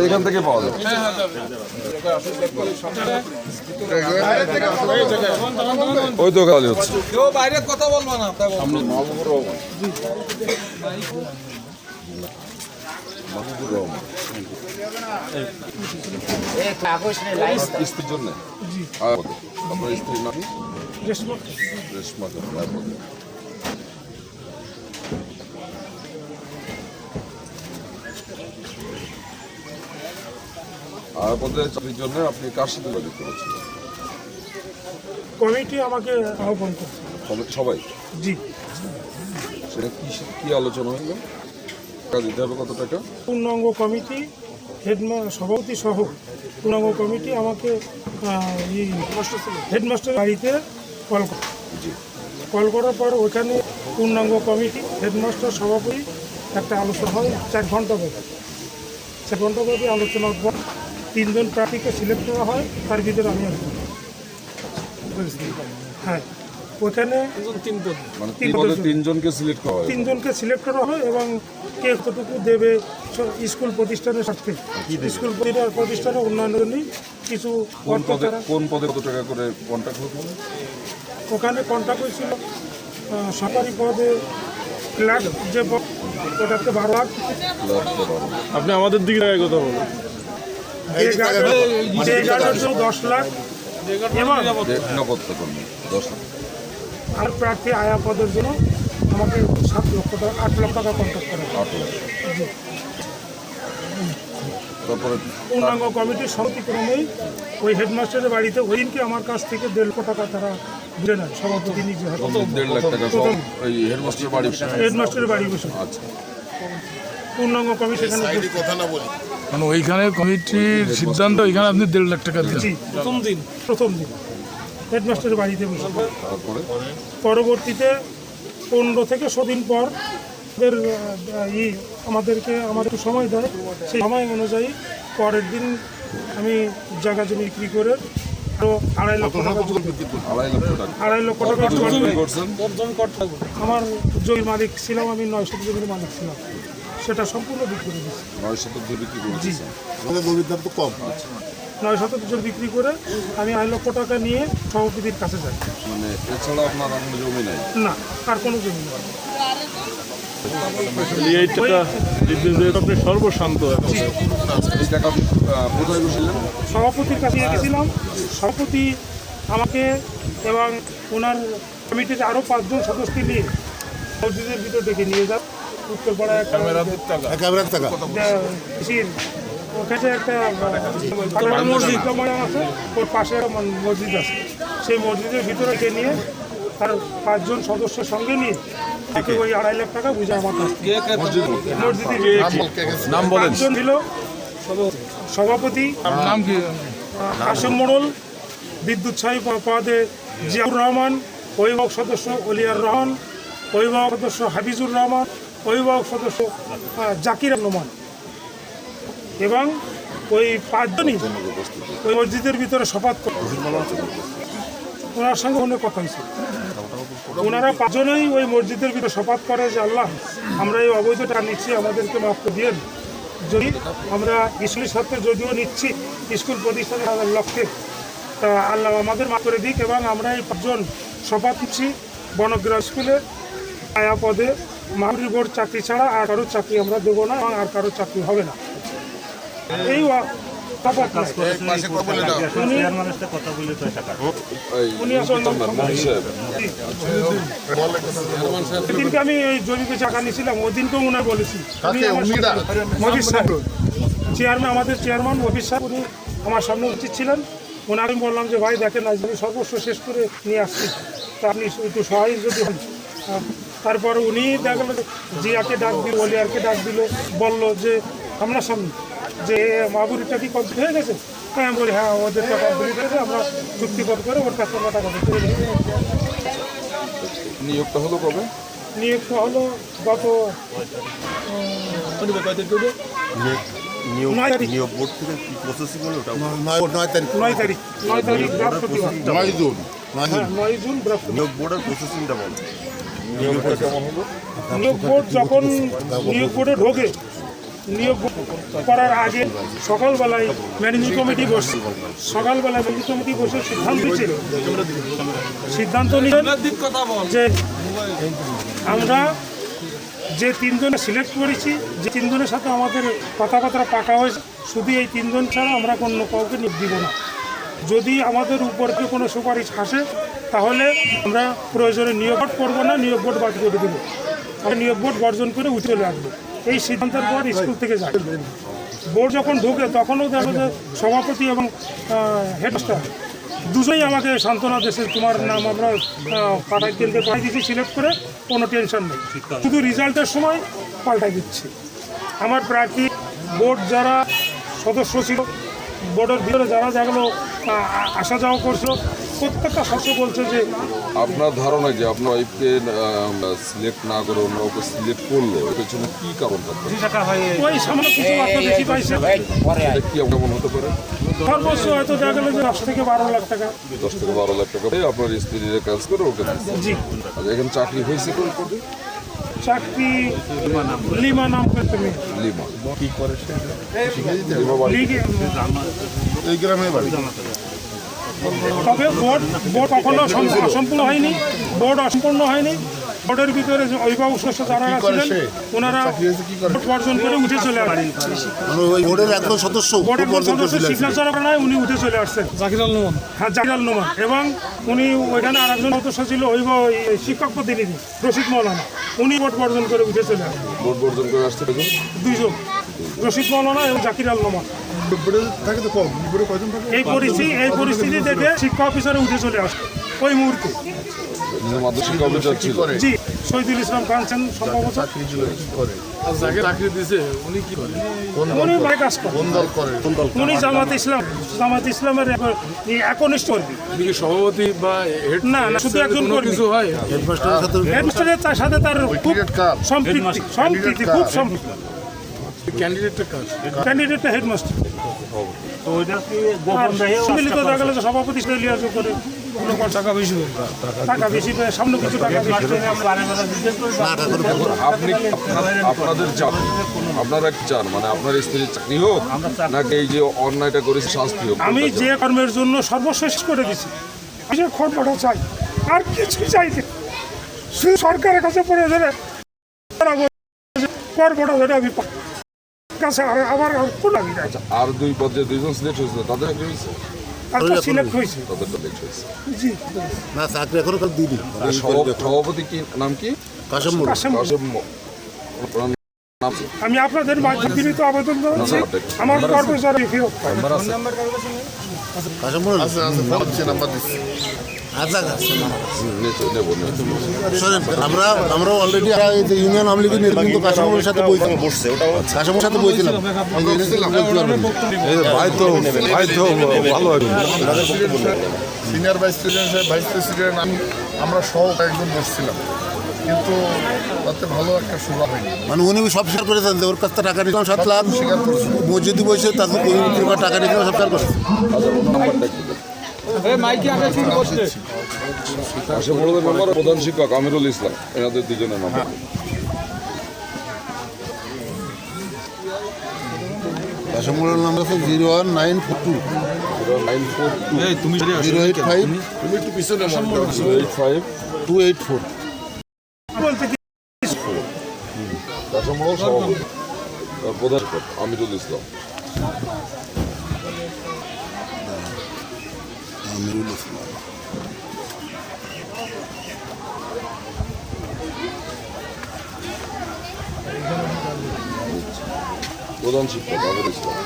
এখান থেকে পাওয়া যায়। ওই তো গালি হচ্ছে, বাইরে কথা বলবো না। স্ত্রীর জন্য আপনার স্ত্রীর নাম রেশমা। আর পদের চাকরির জন্য আপনি কার সাথে যোগাযোগ করেছিলেন? কমিটি আমাকে আহ্বান করছে। কমিটি সবাই? জি। সেটা কি আলোচনা হইল? টাকা দিতে হবে কত টাকা? পূর্ণাঙ্গ কমিটি সভাপতি সহ পূর্ণাঙ্গ কমিটি আমাকে হেডমাস্টার বাড়িতে কল করার পর ওখানে পূর্ণাঙ্গ কমিটি হেডমাস্টার সভাপতি একটা আলোচনা হয় 4 ঘন্টা ব্যাপী। 4 ঘন্টা ব্যাপী আলোচনার পর 3 জন প্রার্থীকে সিলেক্ট করা হয়, তার ভিতরে আমি একজন। হ্যাঁ, ওখানে 3 জনকে সিলেক্ট করা হয়। 3 জনকে সিলেক্ট করা হয় এবং কে কতটুকু দেবে স্কুল প্রতিষ্ঠানের সাথে স্কুল প্রতিষ্ঠানের উন্নয়নের জন্য কিছু কোন পদে কত টাকা করে কন্ট্রাক্ট হতো? ওখানে কন্ট্রাক্ট হয়েছিল সরকারি পদে ক্লার্ক যে ওটাতে 12 লাখ। আপনি আমাদের দিকে কথা বলুন। 10 লাখ এবং আর প্রার্থী আয়া পদের জন্য আমাকে 7 লক্ষ টাকা 8 লক্ষ টাকা কন্ট্রাক্ট করে। পূর্ণাঙ্গ কমিটির সমিতিক্রমেই ওই হেডমাস্টারের বাড়িতে ওই দিনকে আমার কাছ থেকে 1.5 লক্ষ টাকা তারা দিলে নেন, সভাপতি নিজে। 1.5 লাখ টাকা হেডমাস্টারের বাড়ি বসে। আচ্ছা, পূর্ণাঙ্গ কমিটি সেখানে মানে ওইখানে কমিটির সিদ্ধান্ত, ওইখানে আপনি 1.5 লাখ টাকা দিন প্রথম দিন হেডমাস্টারের বাড়িতে বসে। পরবর্তীতে 15 থেকে 16 দিন পর আমাদেরকে একটু সময় দেয়। সেই সময় অনুযায়ী পরের দিন আমি জায়গা জমি বিক্রি করে আরও 2.5 লক্ষ টাকা 2.5 লক্ষ টাকা আমার জমির মালিক ছিলাম, আমি 9 শতক জমির মালিক ছিলাম, সেটা সম্পূর্ণ বিক্রি করে দিচ্ছি। 9 শতক জমি বিক্রি করে? জি, জমির দাম তো কম। 9 শতক জমি বিক্রি করে আমি 2.5 লক্ষ টাকা নিয়ে সভাপতির কাছে যাই। মানে এছাড়া আপনার কোনো জমি নাই? না, আর কোনো জমি নেই। সর্বশান্ত সভাপতির কাছে গেছিলাম। সভাপতি আমাকে এবং ওনার কমিটির আরও 5 জন সদস্য নিয়ে মসজিদের ভিতর ডেকে নিয়ে যান। উত্তরপাড়ায় একটা ওখানে একটা মসজিদ আছে, ওর পাশে মসজিদ আছে, সেই মসজিদের ভিতরে নিয়ে তার 5 জন সদস্যের সঙ্গে নিয়ে তাকে ওই 2.5 লাখ টাকা বুঝে আমার কাছ থেকে নাম বলেন ছিল। সভাপতি নাম কি? কাশিম মোড়ল, বিদ্যুৎ সাহি পদে জিয়াউর রহমান, অভিভাবক সদস্য অলিয়ার রহমান, অভিভাবক সদস্য হাফিজুর রহমান, অভিভাবক সদস্য জাকির রহমান এবং ওই 5 জনই ওই মসজিদের ভিতরে শপথ করে। ওনার সঙ্গে অনেক কথা হয়েছে। ওনারা 5 জনেই ওই মসজিদের ভিতরে শপথ করে যে আল্লাহ, আমরা এই অবৈধ টাকা নিচ্ছি, আমাদেরকে মাফ করে দিয়েন। যদি আমরা স্কুলের ছাত্র যদিও নিচ্ছি স্কুল প্রতিষ্ঠানের লক্ষ্যে, তা আল্লাহ আমাদের মাফ করে দিক এবং আমরা এই 5 জন শপথ নিচ্ছি বনগ্রাম স্কুলে আয়া পদে মাহবুব বোর্ড চাকরি ছাড়া আর কারোর চাকরি আমরা দেবো না এবং আর কারোর চাকরি হবে না। এই দিনকে আমি এই জমিতে টাকা নিয়েছিলাম, ওই দিনকেও ওনার বলেছি। চেয়ারম্যান, আমাদের চেয়ারম্যান অফিস সাহেব, উনি আমার সামনে উচিত ছিলেন। ওনাকে আমি বললাম যে ভাই দেখেন, আজ আমি সর্বস্ব শেষ করে নিয়ে আসছি, তা আপনি একটু সহায় যদি হন তারপর উনি দেখা গেল জিয়াকে ডাক দিল, ওলিয়ারকে ডাক দিল, বললো যে আমরা সামনে যে মাহবুরিটা কি কমপ্লিট হয়ে গেছে? হ্যাঁ, আমি বলি হ্যাঁ ওদেরটা কমপ্লিট হয়েছে, আমরা চুক্তিবদ্ধ করে ওর কাছে আমরা টাকা দিতে পেরেছি। নিয়োগটা হলো কবে? নিয়োগটা হলো গত 9 তারিখ। নিয়োগ বোর্ড থেকে কি প্রসেসিং হলো ওটা? 9 তারিখ বৃহস্পতিবার। 9 জুন হ্যাঁ, 9 জুন বৃহস্পতিবার। নিয়োগ বোর্ডের প্রসেসিংটা বলো। নিয়োগটা কেমন হলো? নিয়োগ বোর্ড যখন নিয়োগ বোর্ডে ঢোকে, নিয়োগ করার আগে সকালবেলায় ম্যানেজিং কমিটি বসছে। সকালবেলায় ম্যানেজিং কমিটি বসে সিদ্ধান্ত নিলেন যে আমরা যে 3 জনে সিলেক্ট করেছি, যে 3 জনের সাথে আমাদের কথাবার্তা পাকা হয়েছে, শুধু এই 3 জন ছাড়া আমরা অন্য কাউকে নিয়োগ দিব না। যদি আমাদের উপর থেকে কোনো সুপারিশ আসে তাহলে আমরা প্রয়োজনে নিয়োগ বোর্ড করবো না, নিয়োগ বোর্ড বাদ করে দেবো। আমরা নিয়োগ বোর্ড বর্জন করে উঠে চলে আসবো। এই সিদ্ধান্তের পর স্কুল থেকে যায়। বোর্ড যখন ঢোকে তখনও দেখো যে সভাপতি এবং হেডমাস্টার দুজনেই আমাকে সান্ত্বনা দিয়েছে, তোমার নাম আমরা পাঠাই কেন্দ্রে পাঠাই দিচ্ছি সিলেক্ট করে, কোনো টেনশন নেই, শুধু রেজাল্টের সময় পাল্টাই দিচ্ছি। আমার প্রার্থী বোর্ড যারা সদস্য ছিল, বোর্ডের ভিতরে যারা যেগুলো আসা যাওয়া করছিল, প্রত্যেকটা সদস্য বলছে যে আপনার ধারণা যে আপনার ওয়াইফকে সিলেক্ট না করে অন্য কাউকে সিলেক্ট করলো, এর পেছনে কি কারণ থাকবে? ওই সামান্য কিছু টাকা বেশি পাইছে। এটা কি কেমন হতে পারে? সর্বোচ্চ হয়তো দেখা গেলো যে 10 থেকে 12 লাখ টাকা। 10 থেকে 12 লাখ টাকা পেয়ে আপনার স্ত্রীর কাজ করে ওকে দিচ্ছে। জি, আচ্ছা, এখানে চাকরি হয়েছে কোন পদে? চাকরি লিমা নাম করতে মেয়ে। লিমা। কি করে সে? লিমা বাড়ি এই গ্রামে বাড়ি। তবে বোর্ড কখনো অসম্পূর্ণ হয়নি, বোর্ড অসম্পূর্ণ হয়নি। বোর্ডের ভিতরে যে অভিভাবক সদস্য যারা ছিলেন ওনারা ভোট বর্জন করে উঠে চলে আসেন। বোর্ডের একজন সদস্য বোর্ডের সদস্য সিগনেচার করায় উনি উঠে চলে আসছেন, জাকির আল নোমান। হ্যাঁ, জাকির আল নোমান। এবং উনি ওইখানে আরেকজন সদস্য ছিল শিক্ষক প্রতিনিধি রশিদ মৌলানা, উনি ভোট বর্জন করে উঠে চলে আসেন। ভোট বর্জন করে আসতে পেরেছেন? 2 জন, রশিদ মৌলানা এবং জাকির আল নোমান। এই পরিস্থিতি দেখে শিক্ষা অফিসারে উঠে চলে আসে ওই মুহূর্তে। মাদ্রাসা অফিসার ছিল। জি, শহীদুল ইসলাম খান সম্ভবত। যাকে চাকরি দিছে উনি কি করে? উনি ভাই কাজ করেন, উনি জামাত ইসলামের একনিষ্ঠ কর্মী। উনি কি সভাপতি বা হেড? না, শুধু একজন কোনো কর্মী। কিছু হয়? হেডমাস্টারের সাথে তার খুব সম্পৃক্তি খুব সম্পৃক্তি। ক্যান্ডিডেটের কাজ। ক্যান্ডিডেটটা হেডমাস্টার। সম্মিলিত দেখা গেল যে সভাপতি লিয়াজও করে টাকা বেশি পেয়ে সামনে কিছু টাকা বেশি পেয়ে আপনি আপনাদের চান, আপনারা কি চান মানে আপনার স্ত্রীর চাকরি হোক নাকি এই যে অন্যায়টা করেছে শাস্তি হোক? আমি যে কর্মের জন্য সর্বশেষ করে দিছি, আমি যে খরচটা চাই, আর কিছু চাইতে শুধু সরকারের কাছে পড়ে ধরে কর্মটা ধরে আমি কাছে আমার কোনো আমি নাই। আর 2 পদে 2 জন সিলেক্ট হয়েছিল, তাদের চাকরি হয়েছে? তারপর সিলেক্ট হয়েছে। তাদের সিলেক্ট হয়েছে। জি, না চাকরি এখনো কাল দিবি। আর সভাপতি কি নাম কি? কাশেম কাশেম। ওনার নাম কি? আমি আপনাদের মাধ্যমে বিনীত আবেদন জানাচ্ছি আমার কর্মচারী ফেরত পাই। কাশেম নাম্বার দিচ্ছি। আচ্ছা নেব। আমরা অলরেডি ইউনিয়ন আওয়ামী লীগের নেতৃত্ব কাশেমের সাথে বসছে, কাশেমের সাথে বইছিলাম। ভালো senior vice president, vice president আমরা সহ কয়েকজন বসছিলাম, কিন্তু তাতে ভালো একটা সুযোগ হয়নি। মানে উনি সব স্বীকার করেছেন যে ওর কাছ থেকে টাকা নিলাম 7 লাখ, মসজিদে বসে তাদের টাকা নিলাম সব স্বীকার করেছে। প্রধান শিক্ষক আমিরুল ইসলাম, এনাদের 2 জনের নাম্বার। কাশেমের নাম্বার আছে 01942 085 085 284। বলতে কি কাশামোড় সভাপতি, প্রধান শিক্ষক আমিরুল ইসলাম। আমিরুল ইসলাম প্রধান শিক্ষক আমিরুল ইসলাম।